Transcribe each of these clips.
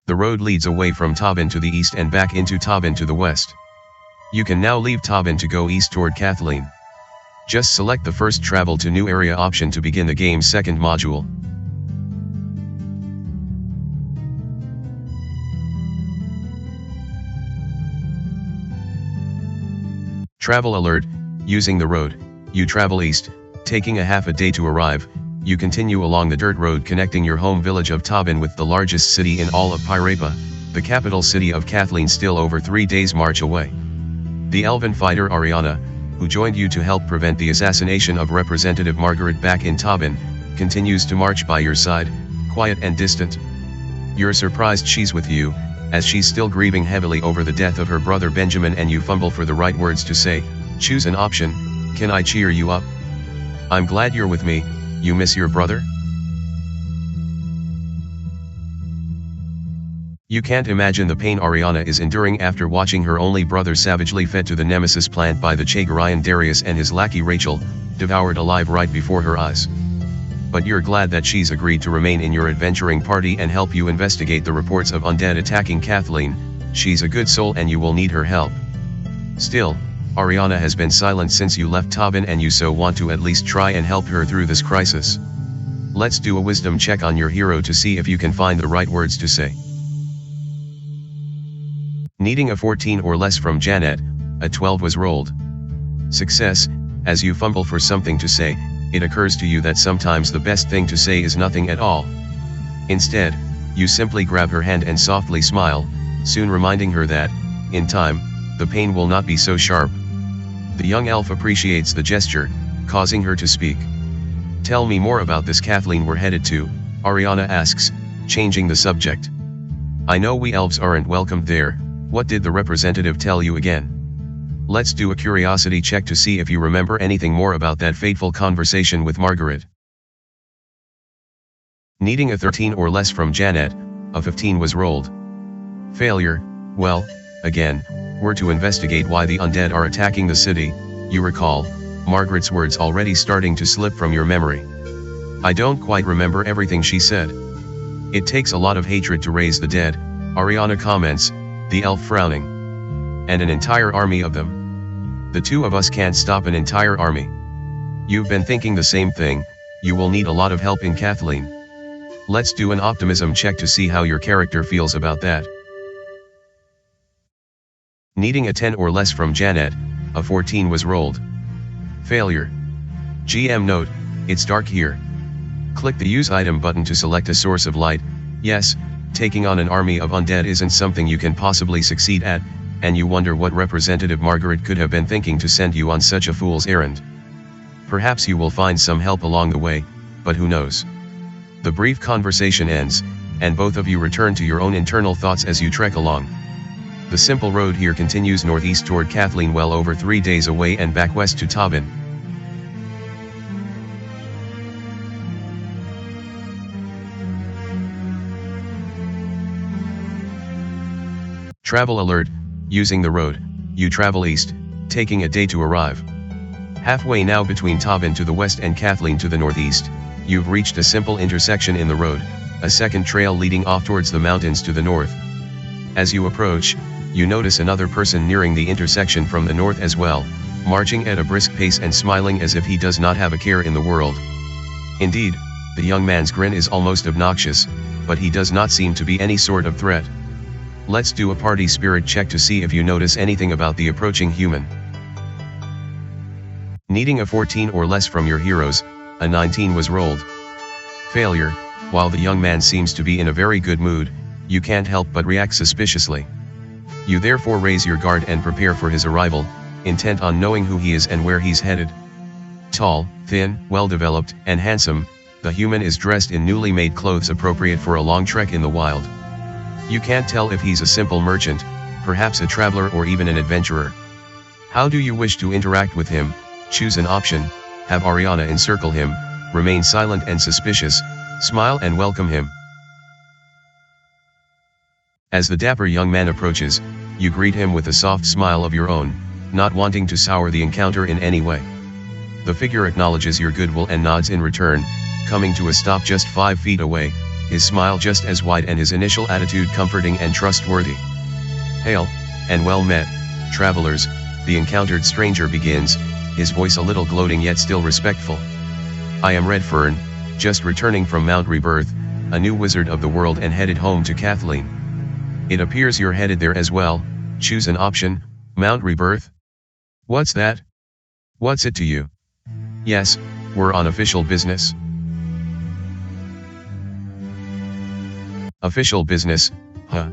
The road leads away from Tabin to the east and back into Tabin to the west. You can now leave Tabin to go east toward Kathaleen. Just select the first travel to new area option to begin the game's second module. Travel alert, using the road, you travel east, taking a half a day to arrive. You continue along the dirt road connecting your home village of Tabin with the largest city in all of Pirapa, the capital city of Kathaleen, still over 3 days march away. The elven fighter Arianna, who joined you to help prevent the assassination of Representative Margaret back in Tabin, continues to march by your side, quiet and distant. You're surprised she's with you, as she's still grieving heavily over the death of her brother Benjamin, and you fumble for the right words to say. Choose an option. Can I cheer you up? I'm glad you're with me. You miss your brother? You can't imagine the pain Arianna is enduring after watching her only brother savagely fed to the nemesis plant by the Chagarian Darius and his lackey Rachel, devoured alive right before her eyes. But you're glad that she's agreed to remain in your adventuring party and help you investigate the reports of undead attacking Kathaleen. She's a good soul and you will need her help. Still, Arianna has been silent since you left Tabin, and you so want to at least try and help her through this crisis. Let's do a wisdom check on your hero to see if you can find the right words to say. Needing a 14 or less from Janet, a 12 was rolled. Success. As you fumble for something to say, it occurs to you that sometimes the best thing to say is nothing at all. Instead, you simply grab her hand and softly smile, soon reminding her that, in time, the pain will not be so sharp. The young elf appreciates the gesture, causing her to speak. Tell me more about this Kathaleen we're headed to, Arianna asks, changing the subject. I know we elves aren't welcomed there. What did the representative tell you again? Let's do a curiosity check to see if you remember anything more about that fateful conversation with Margaret. Needing a 13 or less from Janet, a 15 was rolled. Failure. Well, again, we're to investigate why the undead are attacking the city. You recall Margaret's words already starting to slip from your memory. I don't quite remember everything she said. It takes a lot of hatred to raise the dead, Arianna comments, the elf frowning. And an entire army of them. The two of us can't stop an entire army. You've been thinking the same thing. You will need a lot of help in Kathaleen. Let's do an optimism check to see how your character feels about that. Needing a 10 or less from Janet, a 14 was rolled. Failure. GM note, it's dark here. Click the use item button to select a source of light. Yes, taking on an army of undead isn't something you can possibly succeed at, and you wonder what Representative Margaret could have been thinking to send you on such a fool's errand. Perhaps you will find some help along the way, but who knows? The brief conversation ends, and both of you return to your own internal thoughts as you trek along. The simple road here continues northeast toward Kathaleen, well over 3 days away, and back west to Tabin. Travel alert, using the road, you travel east, taking a day to arrive. Halfway now between Tabin to the west and Kathaleen to the northeast, you've reached a simple intersection in the road, a second trail leading off towards the mountains to the north. As you approach, you notice another person nearing the intersection from the north as well, marching at a brisk pace and smiling as if he does not have a care in the world. Indeed, the young man's grin is almost obnoxious, but he does not seem to be any sort of threat. Let's do a party spirit check to see if you notice anything about the approaching human. Needing a 14 or less from your heroes, a 19 was rolled. Failure. While the young man seems to be in a very good mood, you can't help but react suspiciously. You therefore raise your guard and prepare for his arrival, intent on knowing who he is and where he's headed. Tall, thin, well-developed, and handsome, the human is dressed in newly made clothes appropriate for a long trek in the wild. You can't tell if he's a simple merchant, perhaps a traveler, or even an adventurer. How do you wish to interact with him? Choose an option, have Arianna encircle him, remain silent and suspicious, smile and welcome him. As the dapper young man approaches, you greet him with a soft smile of your own, not wanting to sour the encounter in any way. The figure acknowledges your goodwill and nods in return, coming to a stop just 5 feet away, his smile just as wide and his initial attitude comforting and trustworthy. "Hail, and well met, travelers," the encountered stranger begins, his voice a little gloating yet still respectful. "I am Redfern, just returning from Mount Rebirth, a new wizard of the world and headed home to Kathaleen. It appears you're headed there as well. Choose an option. Mount Rebirth? What's that? What's it to you?" "Yes, we're on official business." "Official business, huh?"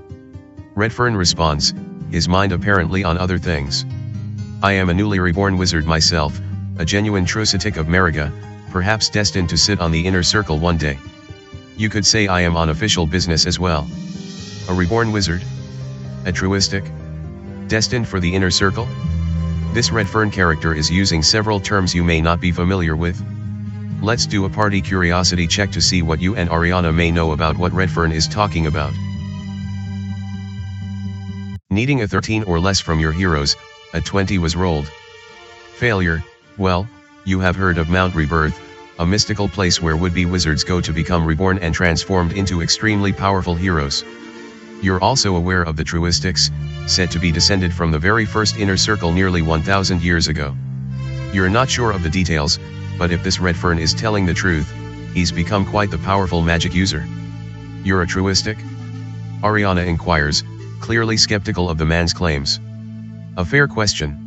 Redfern responds, his mind apparently on other things. "I am a newly reborn wizard myself, a genuine Trucitic of Mariga, perhaps destined to sit on the inner circle one day. You could say I am on official business as well." "A reborn wizard? A Truistic? Destined for the inner circle?" This Redfern character is using several terms you may not be familiar with. Let's do a party curiosity check to see what you and Arianna may know about what Redfern is talking about. Needing a 13 or less from your heroes, a 20 was rolled. Failure. Well, you have heard of Mount Rebirth, a mystical place where would-be wizards go to become reborn and transformed into extremely powerful heroes. You're also aware of the Truistics, said to be descended from the very first inner circle nearly 1,000 years ago. You're not sure of the details, but if this Redfern is telling the truth, he's become quite the powerful magic user. "You're a Truistic?" Arianna inquires, clearly skeptical of the man's claims. "A fair question.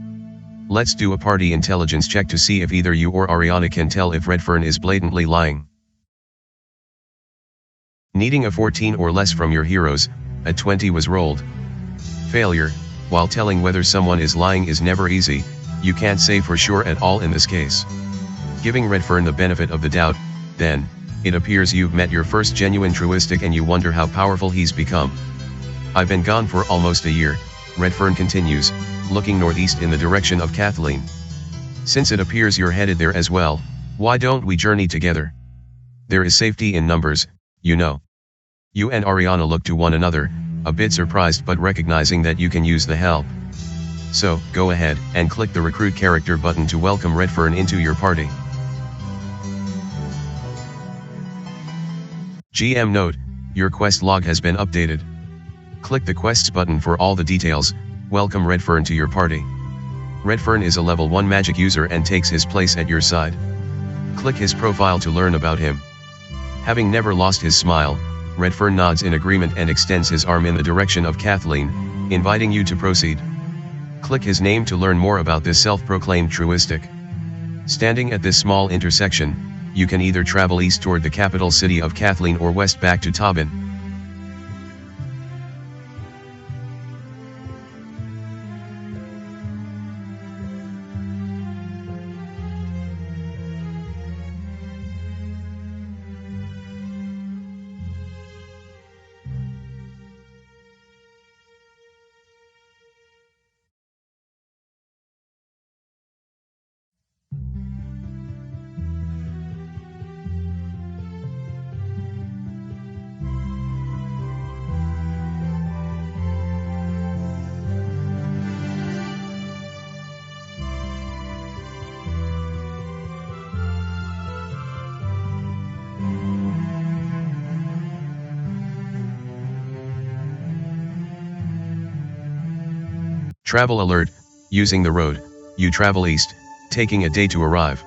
Let's do a party intelligence check to see if either you or Arianna can tell if Redfern is blatantly lying." Needing a 14 or less from your heroes, a 20 was rolled. Failure. While telling whether someone is lying is never easy, you can't say for sure at all in this case. Giving Redfern the benefit of the doubt, then, it appears you've met your first genuine Truistic and you wonder how powerful he's become. "I've been gone for almost a year," Redfern continues, looking northeast in the direction of Kathaleen. "Since it appears you're headed there as well, why don't we journey together? There is safety in numbers, you know." You and Arianna look to one another, a bit surprised but recognizing that you can use the help. So, go ahead and click the recruit character button to welcome Redfern into your party. GM note, your quest log has been updated. Click the quests button for all the details. Welcome Redfern to your party. Redfern is a level 1 magic user and takes his place at your side. Click his profile to learn about him. Having never lost his smile, Redfern nods in agreement and extends his arm in the direction of Kathaleen, inviting you to proceed. Click his name to learn more about this self-proclaimed Truistic. Standing at this small intersection, you can either travel east toward the capital city of Kathaleen or west back to Tabin. Travel alert, using the road, you travel east, taking a day to arrive.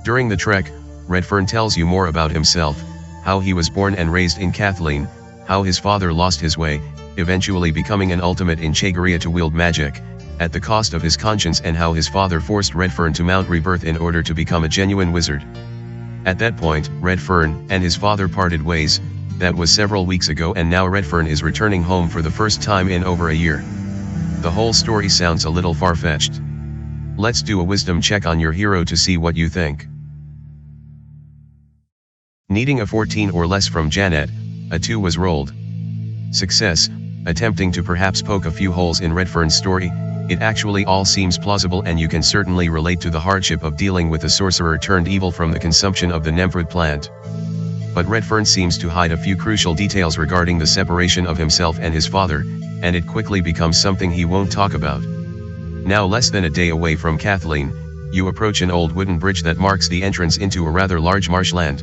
During the trek, Redfern tells you more about himself, how he was born and raised in Kathaleen, how his father lost his way, eventually becoming an ultimate in Chageria to wield magic, at the cost of his conscience, and how his father forced Redfern to Mount Rebirth in order to become a genuine wizard. At that point, Redfern and his father parted ways. That was several weeks ago, and now Redfern is returning home for the first time in over a year. The whole story sounds a little far-fetched. Let's do a wisdom check on your hero to see what you think. Needing a 14 or less from Janet, a 2 was rolled. Success, attempting to perhaps poke a few holes in Redfern's story, it actually all seems plausible and you can certainly relate to the hardship of dealing with a sorcerer turned evil from the consumption of the nemfruit plant. But Redfern seems to hide a few crucial details regarding the separation of himself and his father, and it quickly becomes something he won't talk about. Now less than a day away from Kathaleen, you approach an old wooden bridge that marks the entrance into a rather large marshland.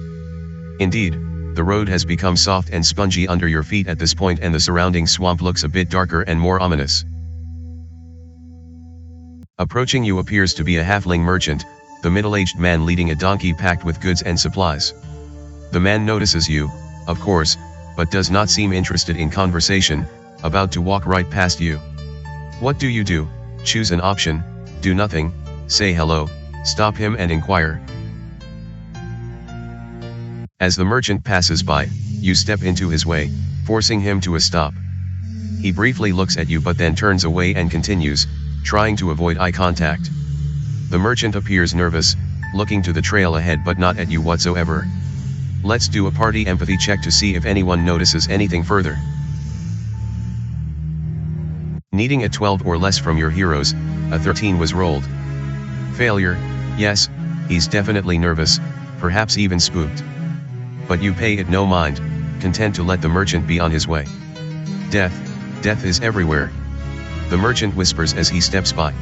Indeed, The road has become soft and spongy under your feet at this point, and the surrounding swamp looks a bit darker and more ominous. Approaching you appears to be a halfling merchant, the middle-aged man leading a donkey packed with goods and supplies. The man notices you, of course, but does not seem interested in conversation, about to walk right past you. What do you do? Choose an option, do nothing, say hello, stop him and inquire. As the merchant passes by, you step into his way, forcing him to a stop. He briefly looks at you but then turns away and continues, trying to avoid eye contact. The merchant appears nervous, looking to the trail ahead but not at you whatsoever. Let's do a party empathy check to see if anyone notices anything further. Needing a 12 or less from your heroes, a 13 was rolled. Failure, yes, he's definitely nervous, perhaps even spooked. But you pay it no mind, content to let the merchant be on his way. Death is everywhere. The merchant whispers as he steps by.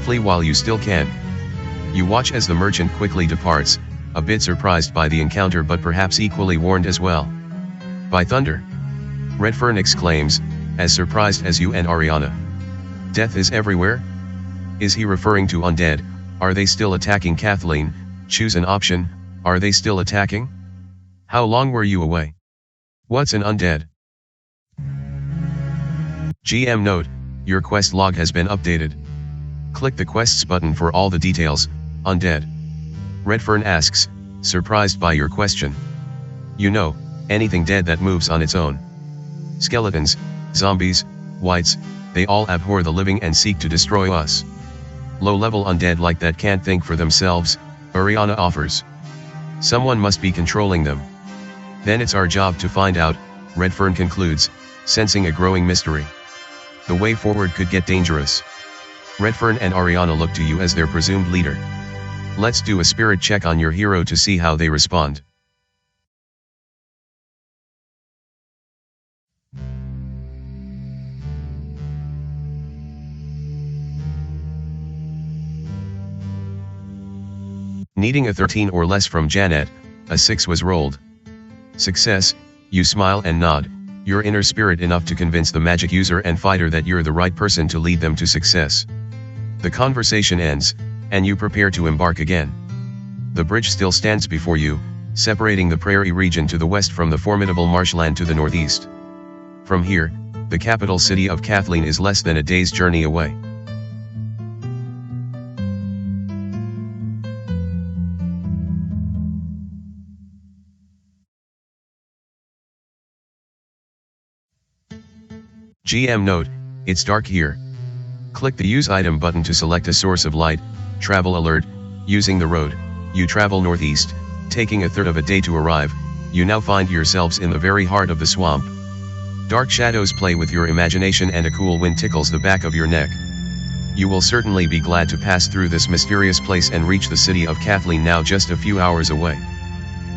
Flee while you still can. You watch as the merchant quickly departs, a bit surprised by the encounter but perhaps equally warned as well. By thunder! Redfern exclaims, as surprised as you and Arianna. Death is everywhere? Is he referring to undead? Are they still attacking Kathaleen? Choose an option, are they still attacking? How long were you away? What's an undead? GM note, your quest log has been updated. Click the quests button for all the details. Undead. Redfern asks, surprised by your question. You know, anything dead that moves on its own. Skeletons, zombies, wights, they all abhor the living and seek to destroy us. Low-level undead like that can't think for themselves, Arianna offers. Someone must be controlling them. Then it's our job to find out, Redfern concludes, sensing a growing mystery. The way forward could get dangerous. Redfern and Arianna look to you as their presumed leader. Let's do a spirit check on your hero to see how they respond. Needing a 13 or less from Janet, a 6 was rolled. Success, you smile and nod, your inner spirit enough to convince the magic user and fighter that you're the right person to lead them to success. The conversation ends, and you prepare to embark again. The bridge still stands before you, separating the prairie region to the west from the formidable marshland to the northeast. From here, the capital city of Kathaleen is less than a day's journey away. GM note, it's dark here. Click the Use Item button to select a source of light. Travel alert, using the road, you travel northeast, taking a third of a day to arrive. You now find yourselves in the very heart of the swamp. Dark shadows play with your imagination and a cool wind tickles the back of your neck. You will certainly be glad to pass through this mysterious place and reach the city of Kathaleen, now just a few hours away.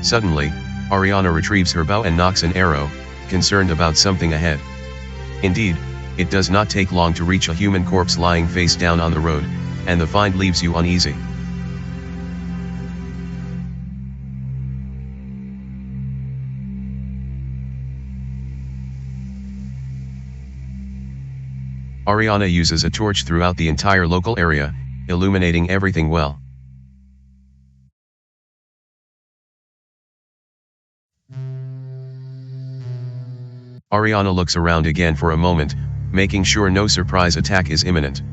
Suddenly, Arianna retrieves her bow and nocks an arrow, concerned about something ahead. Indeed, it does not take long to reach a human corpse lying face down on the road, and the find leaves you uneasy. Arianna uses a torch throughout the entire local area, illuminating everything well. Arianna looks around again for a moment, making sure no surprise attack is imminent.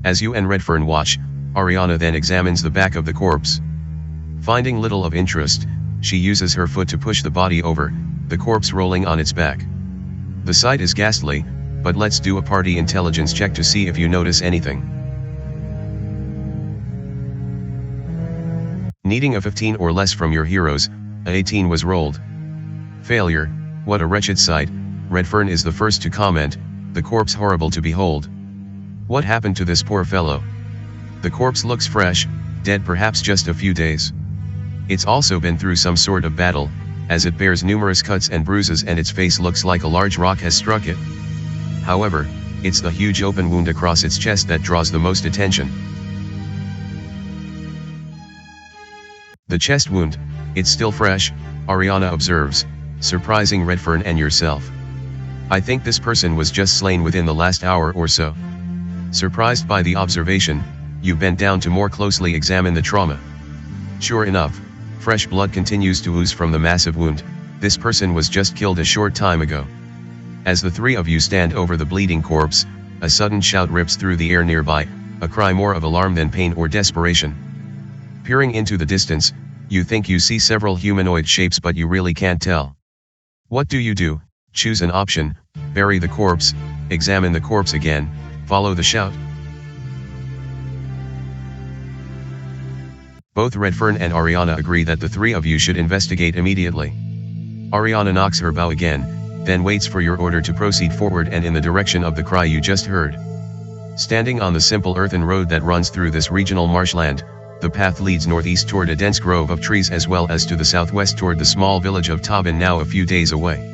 As you and Redfern watch, Arianna then examines the back of the corpse. Finding little of interest, she uses her foot to push the body over, the corpse rolling on its back. The sight is ghastly, but let's do a party intelligence check to see if you notice anything. Needing a 15 or less from your heroes, a 18 was rolled. Failure, what a wretched sight. Redfern is the first to comment, the corpse horrible to behold. What happened to this poor fellow? The corpse looks fresh, dead perhaps just a few days. It's also been through some sort of battle, as it bears numerous cuts and bruises and its face looks like a large rock has struck it. However, it's the huge open wound across its chest that draws the most attention. The chest wound, it's still fresh, Arianna observes, surprising Redfern and yourself. I think this person was just slain within the last hour or so. Surprised by the observation, you bend down to more closely examine the trauma. Sure enough, fresh blood continues to ooze from the massive wound. This person was just killed a short time ago. As the three of you stand over the bleeding corpse, a sudden shout rips through the air nearby, a cry more of alarm than pain or desperation. Peering into the distance, you think you see several humanoid shapes, but you really can't tell. What do you do? Choose an option: bury the corpse, examine the corpse again, follow the shout. Both Redfern and Arianna agree that the three of you should investigate immediately. Arianna knocks her bow again, then waits for your order to proceed forward and in the direction of the cry you just heard. Standing on the simple earthen road that runs through this regional marshland, the path leads northeast toward a dense grove of trees as well as to the southwest toward the small village of Tabin, now a few days away.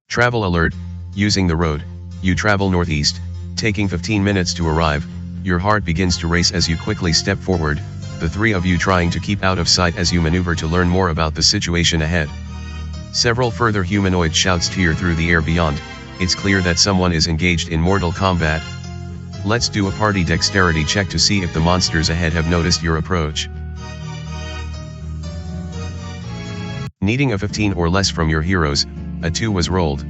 Travel alert: using the road, you travel northeast, taking 15 minutes to arrive. Your heart begins to race as you quickly step forward, the three of you trying to keep out of sight as you maneuver to learn more about the situation ahead. Several further humanoid shouts tear through the air beyond. It's clear that someone is engaged in mortal combat. Let's do a party dexterity check to see if the monsters ahead have noticed your approach. Needing a 15 or less from your heroes, a 2 was rolled.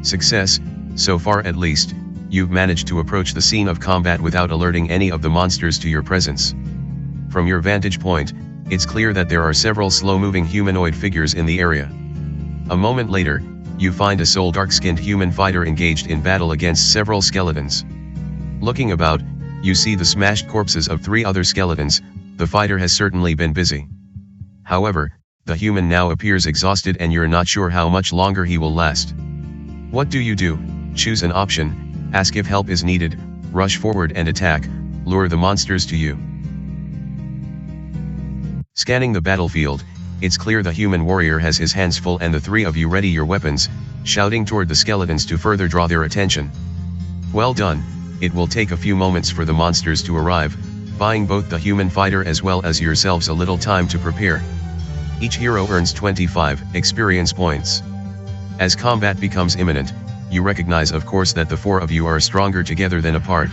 Success. So far at least, you've managed to approach the scene of combat without alerting any of the monsters to your presence. From your vantage point, it's clear that there are several slow-moving humanoid figures in the area. A moment later, you find a sole dark-skinned human fighter engaged in battle against several skeletons. Looking about, you see the smashed corpses of 3 other skeletons. The fighter has certainly been busy. However, the human now appears exhausted and you're not sure how much longer he will last. What do you do? Choose an option: ask if help is needed, rush forward and attack, lure the monsters to you. Scanning the battlefield, it's clear the human warrior has his hands full and the three of you ready your weapons, shouting toward the skeletons to further draw their attention. Well done. It will take a few moments for the monsters to arrive, buying both the human fighter as well as yourselves a little time to prepare. Each hero earns 25 experience points. As combat becomes imminent, you recognize of course that the 4 of you are stronger together than apart.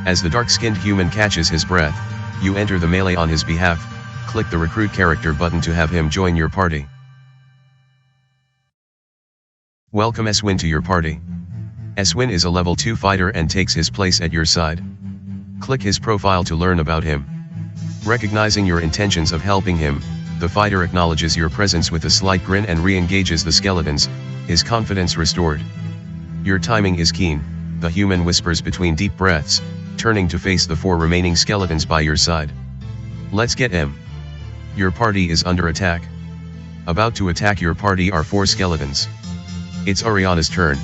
As the dark-skinned human catches his breath, you enter the melee on his behalf. Click the recruit character button to have him join your party. Welcome Eswin to your party. Eswin is a level 2 fighter and takes his place at your side. Click his profile to learn about him. Recognizing your intentions of helping him, the fighter acknowledges your presence with a slight grin and re-engages the skeletons, his confidence restored. Your timing is keen, the human whispers between deep breaths, turning to face the 4 remaining skeletons by your side. Let's get him. Your party is under attack. About to attack your party are 4 skeletons. It's Arianna's turn.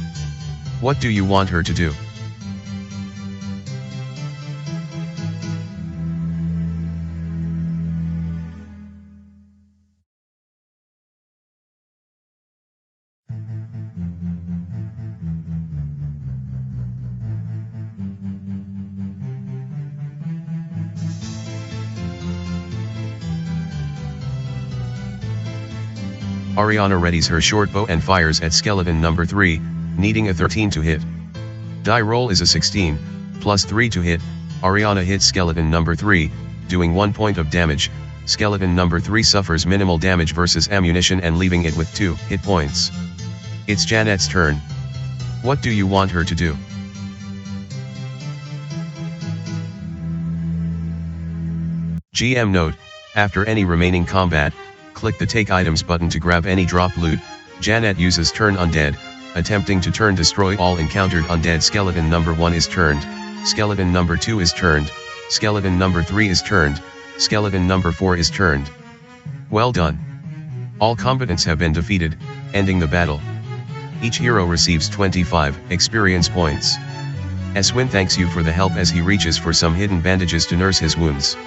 What do you want her to do? Arianna readies her short bow and fires at skeleton number 3, needing a 13 to hit. Die roll is a 16, plus 3 to hit. Arianna hits skeleton number 3, doing 1 point of damage. Skeleton number 3 suffers minimal damage versus ammunition and leaving it with 2 hit points. It's Janet's turn. What do you want her to do? GM note: after any remaining combat, click the Take Items button to grab any drop loot. Janet uses Turn Undead, attempting to destroy all encountered undead. Skeleton number 1 is turned, skeleton number 2 is turned, skeleton number 3 is turned, skeleton number 4 is turned. Well done. All combatants have been defeated, ending the battle. Each hero receives 25 experience points. Eswin thanks you for the help as he reaches for some hidden bandages to nurse his wounds.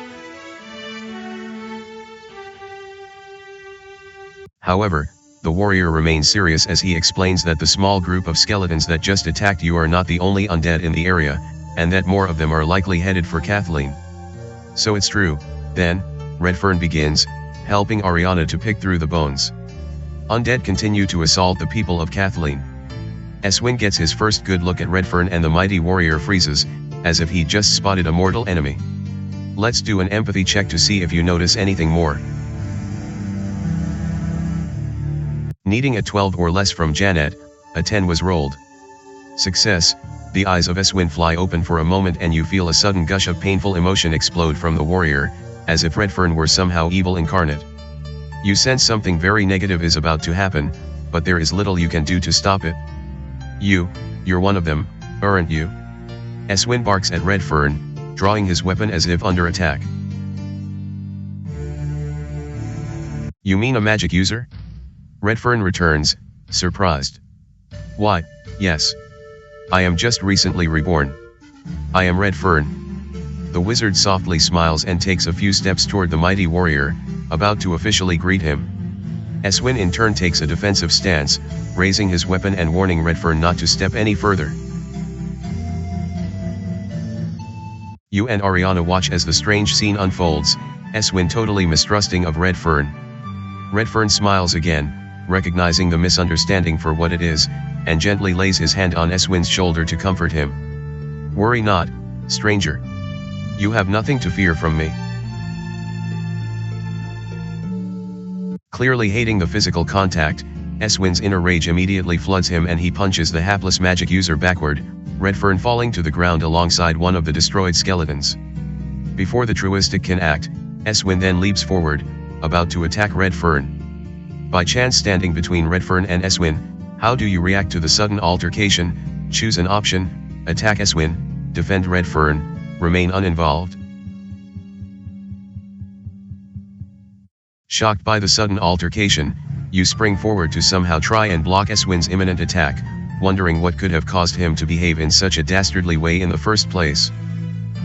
However, the warrior remains serious as he explains that the small group of skeletons that just attacked you are not the only undead in the area, and that more of them are likely headed for Kathaleen. So it's true, then, Redfern begins, helping Arianna to pick through the bones. Undead continue to assault the people of Kathaleen. Eswin gets his first good look at Redfern and the mighty warrior freezes, as if he just spotted a mortal enemy. Let's do an empathy check to see if you notice anything more. Needing a 12 or less from Janet, a 10 was rolled. Success, the eyes of Eswin fly open for a moment and you feel a sudden gush of painful emotion explode from the warrior, as if Redfern were somehow evil incarnate. You sense something very negative is about to happen, but there is little you can do to stop it. You're one of them, aren't you? Eswin barks at Redfern, drawing his weapon as if under attack. You mean a magic user? Redfern returns, surprised. Why, yes. I am just recently reborn. I am Redfern. The wizard softly smiles and takes a few steps toward the mighty warrior, about to officially greet him. Eswin in turn takes a defensive stance, raising his weapon and warning Redfern not to step any further. You and Arianna watch as the strange scene unfolds, Eswin totally mistrusting of Redfern. Redfern smiles again, recognizing the misunderstanding for what it is, and gently lays his hand on Eswin's shoulder to comfort him. Worry not, stranger. You have nothing to fear from me. Clearly hating the physical contact, Eswin's inner rage immediately floods him and he punches the hapless magic user backward, Redfern falling to the ground alongside one of the destroyed skeletons. Before the truistic can act, Eswin then leaps forward, about to attack Redfern. By chance standing between Redfern and Eswin, how do you react to the sudden altercation? Choose an option: attack Eswin, defend Redfern, remain uninvolved. Shocked by the sudden altercation, you spring forward to somehow try and block Eswin's imminent attack, wondering what could have caused him to behave in such a dastardly way in the first place.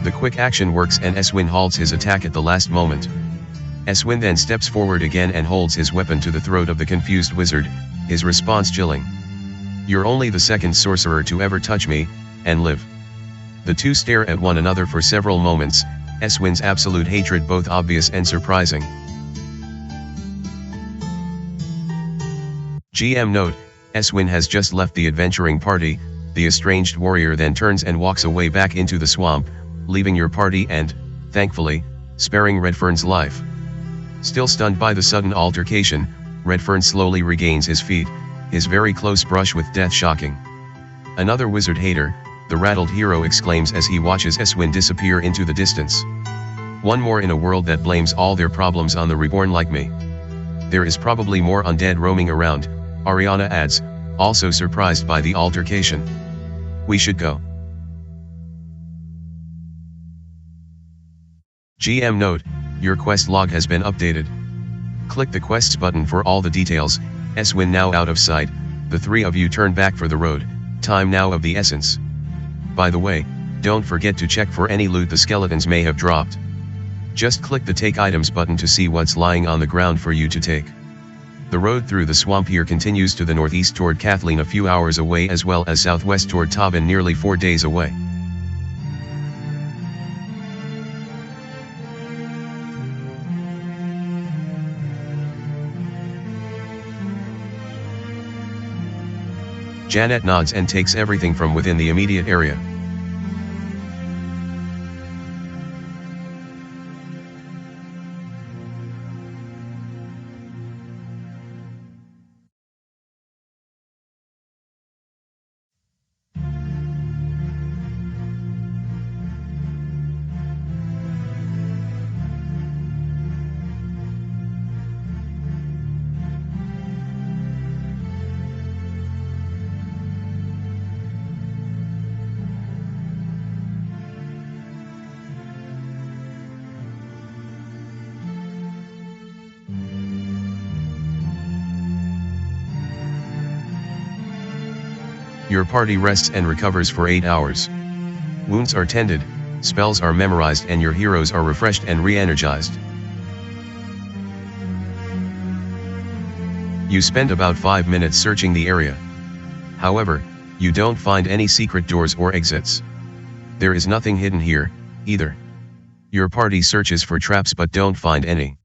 The quick action works and Eswin halts his attack at the last moment. Eswin then steps forward again and holds his weapon to the throat of the confused wizard, his response chilling. You're only the second sorcerer to ever touch me, and live. The two stare at one another for several moments, Eswin's absolute hatred both obvious and surprising. GM note: Eswin has just left the adventuring party. The estranged warrior then turns and walks away back into the swamp, leaving your party and, thankfully, sparing Redfern's life. Still stunned by the sudden altercation, Redfern slowly regains his feet, his very close brush with death shocking. Another wizard hater, the rattled hero exclaims as he watches Eswin disappear into the distance. One more in a world that blames all their problems on the reborn like me. There is probably more undead roaming around, Arianna adds, also surprised by the altercation. We should go. GM note: your quest log has been updated. Click the quests button for all the details. Eswin now out of sight, the three of you turn back for the road, time now of the essence. By the way, don't forget to check for any loot the skeletons may have dropped. Just click the take items button to see what's lying on the ground for you to take. The road through the swamp here continues to the northeast toward Kathaleen a few hours away as well as southwest toward Tabin nearly 4 days away. Janet nods and takes everything from within the immediate area. Your party rests and recovers for 8 hours. Wounds are tended, spells are memorized and your heroes are refreshed and re-energized. You spend about 5 minutes searching the area. However, you don't find any secret doors or exits. There is nothing hidden here, either. Your party searches for traps but don't find any.